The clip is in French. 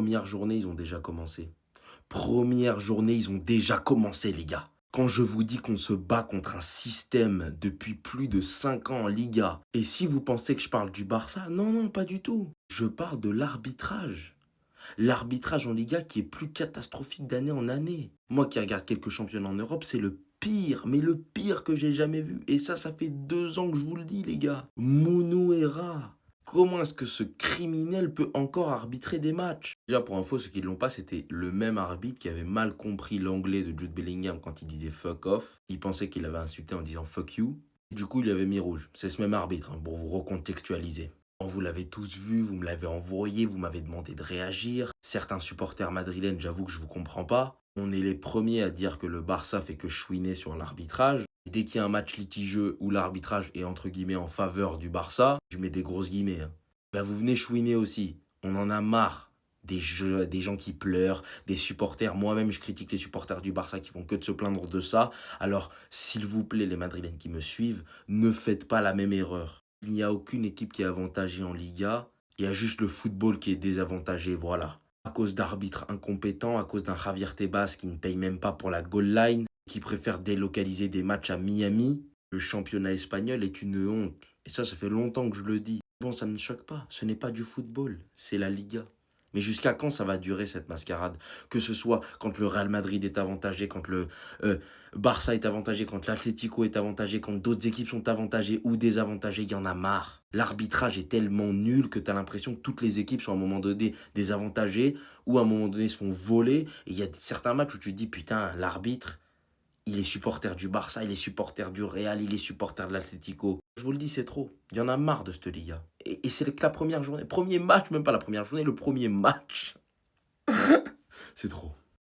Première journée, ils ont déjà commencé. Première journée, ils ont déjà commencé, les gars. Quand je vous dis qu'on se bat contre un système depuis plus de 5 ans en Liga, et si vous pensez que je parle du Barça, non, non, pas du tout. Je parle de l'arbitrage. L'arbitrage en Liga qui est plus catastrophique d'année en année. Moi qui regarde quelques championnats en Europe, c'est le pire, mais le pire que j'ai jamais vu. Et ça fait 2 ans que je vous le dis, les gars. Munuera. Comment est-ce que ce criminel peut encore arbitrer des matchs? Déjà, pour info, ceux qui ne l'ont pas, c'était le même arbitre qui avait mal compris l'anglais de Jude Bellingham quand il disait fuck off. Il pensait qu'il avait insulté en disant fuck you. Du coup, il avait mis rouge. C'est ce même arbitre, pour vous recontextualiser. Vous l'avez tous vu, vous me l'avez envoyé, vous m'avez demandé de réagir. Certains supporters madrilènes, j'avoue que je vous comprends pas. On est les premiers à dire que le Barça fait que chouiner sur l'arbitrage. Et dès qu'il y a un match litigieux où l'arbitrage est entre guillemets en faveur du Barça, je mets des grosses guillemets, ben vous venez chouiner aussi. On en a marre des gens qui pleurent, des supporters. Moi-même, je critique les supporters du Barça qui font que de se plaindre de ça. Alors, s'il vous plaît, les Madrilènes qui me suivent, ne faites pas la même erreur. Il n'y a aucune équipe qui est avantagée en Liga. Il y a juste le football qui est désavantagé, voilà. À cause d'arbitres incompétents, à cause d'un Javier Tebas qui ne paye même pas pour la goal line, qui préfère délocaliser des matchs à Miami. Le championnat espagnol est une honte. Et ça fait longtemps que je le dis. Bon, ça ne me choque pas. Ce n'est pas du football, c'est la Liga. Mais jusqu'à quand ça va durer cette mascarade? Que ce soit quand le Real Madrid est avantagé, quand le Barça est avantagé, quand l'Atlético est avantagé, quand d'autres équipes sont avantagées ou désavantagées, il y en a marre. L'arbitrage est tellement nul que tu as l'impression que toutes les équipes sont à un moment donné désavantagées ou à un moment donné se font voler. Et il y a certains matchs où tu te dis, putain, l'arbitre, il est supporter du Barça, il est supporter du Real, il est supporter de l'Atlético. Je vous le dis, c'est trop. Il y en a marre de cette Liga. Et c'est que la première journée. Premier match, même pas la première journée, le premier match. C'est trop.